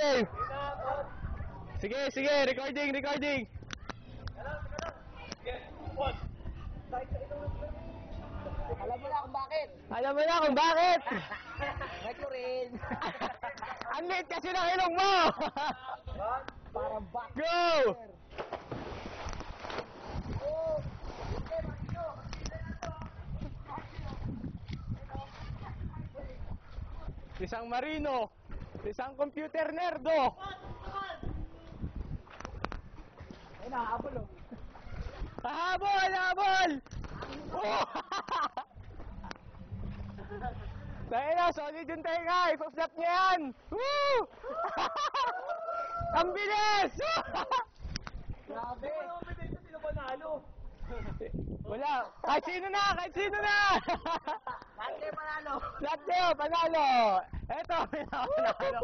game. Sige, sige, recording. Alam mo na kung bakit. Alam mo na kung bakit. Ito rin. Ang liit kasi ng ilong mo. Parang back. Go! Oh! Okay, Marino. Isang marino. Isang computer nerdo. Ay, nakahabol oh. Habol! Oh! Tayo na, solid yung tenga. Ipa-flap niya yan. Woo! Ang bilis! Grabe. Sino panalo? Wala. Kahit sino na! Lahat kayo panalo. Lahat kayo, panalo! Eto, panalo.